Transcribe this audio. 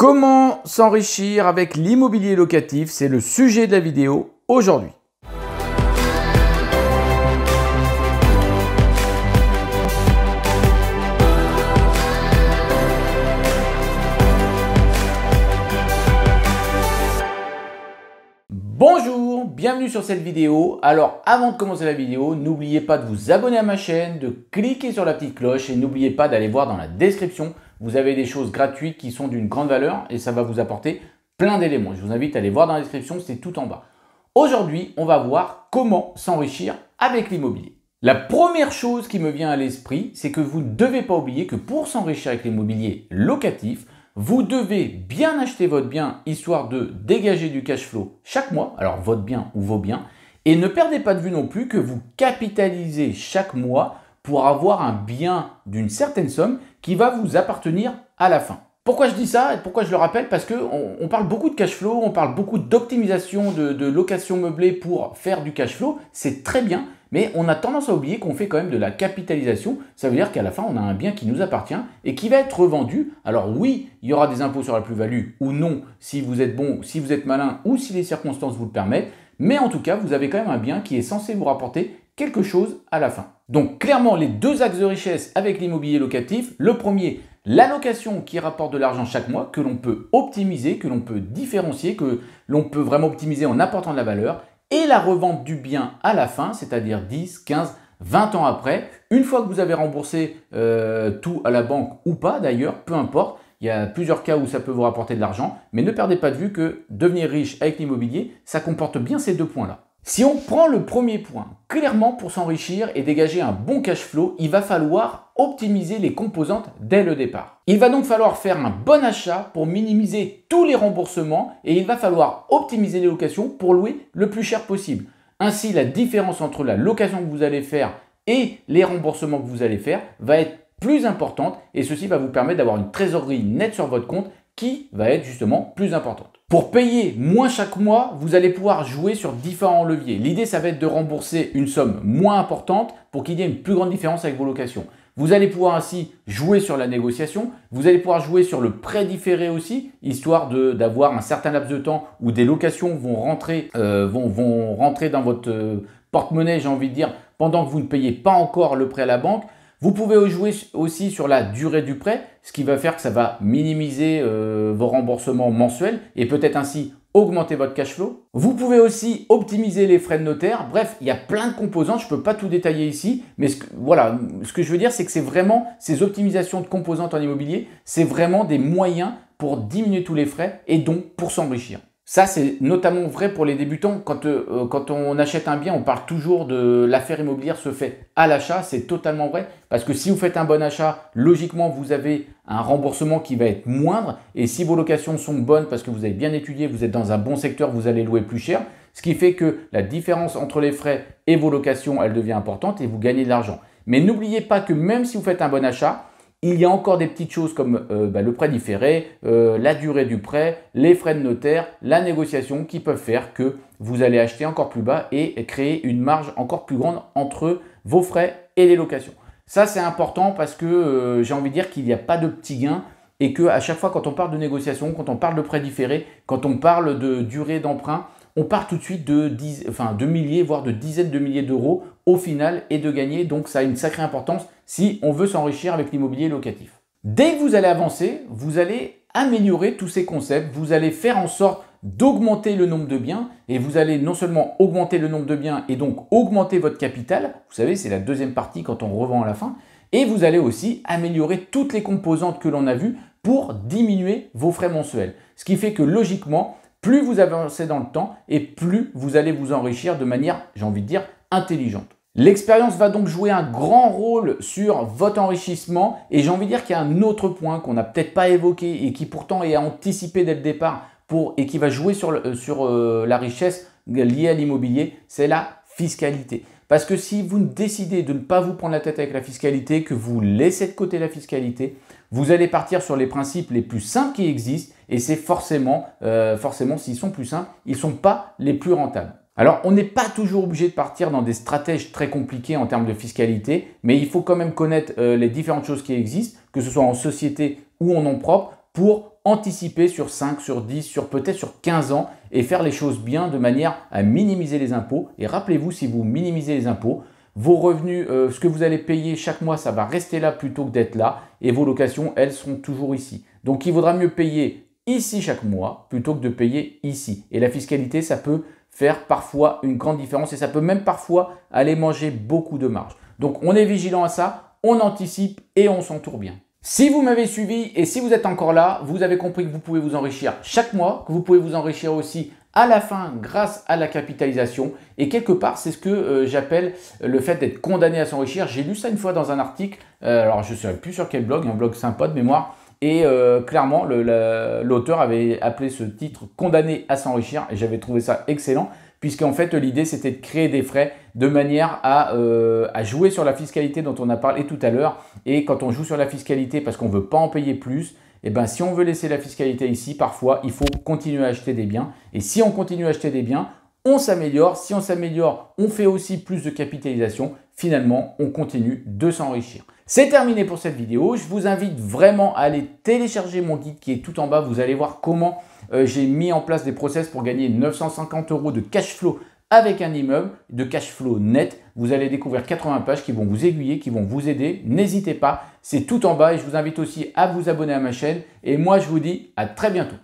Comment s'enrichir avec l'immobilier locatif? C'est le sujet de la vidéo aujourd'hui. Bonjour, bienvenue sur cette vidéo. Alors avant de commencer la vidéo, n'oubliez pas de vous abonner à ma chaîne, de cliquer sur la petite cloche et n'oubliez pas d'aller voir dans la description. Vous avez des choses gratuites qui sont d'une grande valeur et ça va vous apporter plein d'éléments. Je vous invite à aller voir dans la description, c'est tout en bas. Aujourd'hui, on va voir comment s'enrichir avec l'immobilier. La première chose qui me vient à l'esprit, c'est que vous ne devez pas oublier que pour s'enrichir avec l'immobilier locatif, vous devez bien acheter votre bien histoire de dégager du cash flow chaque mois, alors votre bien ou vos biens, et ne perdez pas de vue non plus que vous capitalisez chaque mois pour avoir un bien d'une certaine somme qui va vous appartenir à la fin. Pourquoi je dis ça et pourquoi je le rappelle? Parce qu'on parle beaucoup de cash flow, on parle beaucoup d'optimisation de location meublée pour faire du cash flow, c'est très bien, mais on a tendance à oublier qu'on fait quand même de la capitalisation. Ça veut dire qu'à la fin, on a un bien qui nous appartient et qui va être revendu. Alors oui, il y aura des impôts sur la plus-value ou non, si vous êtes bon, si vous êtes malin ou si les circonstances vous le permettent. Mais en tout cas, vous avez quand même un bien qui est censé vous rapporter quelque chose à la fin. Donc clairement, les deux axes de richesse avec l'immobilier locatif. Le premier, la location qui rapporte de l'argent chaque mois, que l'on peut optimiser, que l'on peut différencier, que l'on peut vraiment optimiser en apportant de la valeur. Et la revente du bien à la fin, c'est-à-dire 10, 15, 20 ans après, une fois que vous avez remboursé tout à la banque ou pas d'ailleurs, peu importe, il y a plusieurs cas où ça peut vous rapporter de l'argent, mais ne perdez pas de vue que devenir riche avec l'immobilier, ça comporte bien ces deux points-là. Si on prend le premier point, clairement pour s'enrichir et dégager un bon cash flow, il va falloir optimiser les composantes dès le départ. Il va donc falloir faire un bon achat pour minimiser tous les remboursements et il va falloir optimiser les locations pour louer le plus cher possible. Ainsi, la différence entre la location que vous allez faire et les remboursements que vous allez faire va être plus importante et ceci va vous permettre d'avoir une trésorerie nette sur votre compte qui va être justement plus importante. Pour payer moins chaque mois, vous allez pouvoir jouer sur différents leviers. L'idée, ça va être de rembourser une somme moins importante pour qu'il y ait une plus grande différence avec vos locations. Vous allez pouvoir ainsi jouer sur la négociation, vous allez pouvoir jouer sur le prêt différé aussi, histoire d'avoir un certain laps de temps où des locations vont rentrer dans votre porte-monnaie, j'ai envie de dire, pendant que vous ne payez pas encore le prêt à la banque. Vous pouvez jouer aussi sur la durée du prêt, ce qui va faire que ça va minimiser vos remboursements mensuels et peut-être ainsi augmenter votre cash flow. Vous pouvez aussi optimiser les frais de notaire. Bref, il y a plein de composantes, je ne peux pas tout détailler ici, mais ce que je veux dire, c'est que c'est vraiment ces optimisations de composantes en immobilier, c'est vraiment des moyens pour diminuer tous les frais et donc pour s'enrichir. Ça, c'est notamment vrai pour les débutants. Quand on achète un bien, on parle toujours de l'affaire immobilière se fait à l'achat. C'est totalement vrai parce que si vous faites un bon achat, logiquement, vous avez un remboursement qui va être moindre. Et si vos locations sont bonnes parce que vous avez bien étudié, vous êtes dans un bon secteur, vous allez louer plus cher. Ce qui fait que la différence entre les frais et vos locations, elle devient importante et vous gagnez de l'argent. Mais n'oubliez pas que même si vous faites un bon achat, il y a encore des petites choses comme le prêt différé, la durée du prêt, les frais de notaire, la négociation qui peuvent faire que vous allez acheter encore plus bas et créer une marge encore plus grande entre vos frais et les locations. Ça, c'est important parce que j'ai envie de dire qu'il n'y a pas de petits gains et qu'à chaque fois quand on parle de négociation, quand on parle de prêt différé, quand on parle de durée d'emprunt, on part tout de suite de milliers, voire de dizaines de milliers d'euros au final et de gagner. Donc, ça a une sacrée importance si on veut s'enrichir avec l'immobilier locatif. Dès que vous allez avancer, vous allez améliorer tous ces concepts. Vous allez faire en sorte d'augmenter le nombre de biens et vous allez non seulement augmenter le nombre de biens et donc augmenter votre capital. Vous savez, c'est la deuxième partie quand on revend à la fin. Et vous allez aussi améliorer toutes les composantes que l'on a vues pour diminuer vos frais mensuels. Ce qui fait que logiquement, plus vous avancez dans le temps et plus vous allez vous enrichir de manière, j'ai envie de dire, intelligente. L'expérience va donc jouer un grand rôle sur votre enrichissement et j'ai envie de dire qu'il y a un autre point qu'on n'a peut-être pas évoqué et qui pourtant est anticipé dès le départ et qui va jouer sur la richesse liée à l'immobilier, c'est la fiscalité. Parce que si vous décidez de ne pas vous prendre la tête avec la fiscalité, que vous laissez de côté la fiscalité, vous allez partir sur les principes les plus simples qui existent et c'est forcément s'ils sont plus simples, ils ne sont pas les plus rentables. Alors, on n'est pas toujours obligé de partir dans des stratèges très compliqués en termes de fiscalité, mais il faut quand même connaître les différentes choses qui existent, que ce soit en société ou en nom propre, pour anticiper sur 5, sur 10, sur peut-être sur 15 ans et faire les choses bien de manière à minimiser les impôts. Et rappelez-vous, si vous minimisez les impôts, vos revenus, ce que vous allez payer chaque mois, ça va rester là plutôt que d'être là et vos locations, elles seront toujours ici. Donc, il vaudra mieux payer ici chaque mois plutôt que de payer ici. Et la fiscalité, ça peut faire parfois une grande différence et ça peut même parfois aller manger beaucoup de marge. Donc, on est vigilant à ça, on anticipe et on s'entoure bien. Si vous m'avez suivi et si vous êtes encore là, vous avez compris que vous pouvez vous enrichir chaque mois, que vous pouvez vous enrichir aussi à la fin grâce à la capitalisation. Et quelque part, c'est ce que j'appelle le fait d'être condamné à s'enrichir. J'ai lu ça une fois dans un article, alors je ne sais plus sur quel blog, un blog sympa de mémoire. Et clairement, l'auteur avait appelé ce titre « Condamné à s'enrichir » et j'avais trouvé ça excellent puisqu'en fait, l'idée, c'était de créer des frais de manière à jouer sur la fiscalité dont on a parlé tout à l'heure. Et quand on joue sur la fiscalité parce qu'on ne veut pas en payer plus, eh ben, si on veut laisser la fiscalité ici, parfois, il faut continuer à acheter des biens. Et si on continue à acheter des biens, on s'améliore. Si on s'améliore, on fait aussi plus de capitalisation. Finalement, on continue de s'enrichir. C'est terminé pour cette vidéo. Je vous invite vraiment à aller télécharger mon guide qui est tout en bas. Vous allez voir comment j'ai mis en place des process pour gagner 950 € de cash flow avec un immeuble, de cash flow net. Vous allez découvrir 80 pages qui vont vous aiguiller, qui vont vous aider. N'hésitez pas, c'est tout en bas et je vous invite aussi à vous abonner à ma chaîne. Et moi, je vous dis à très bientôt.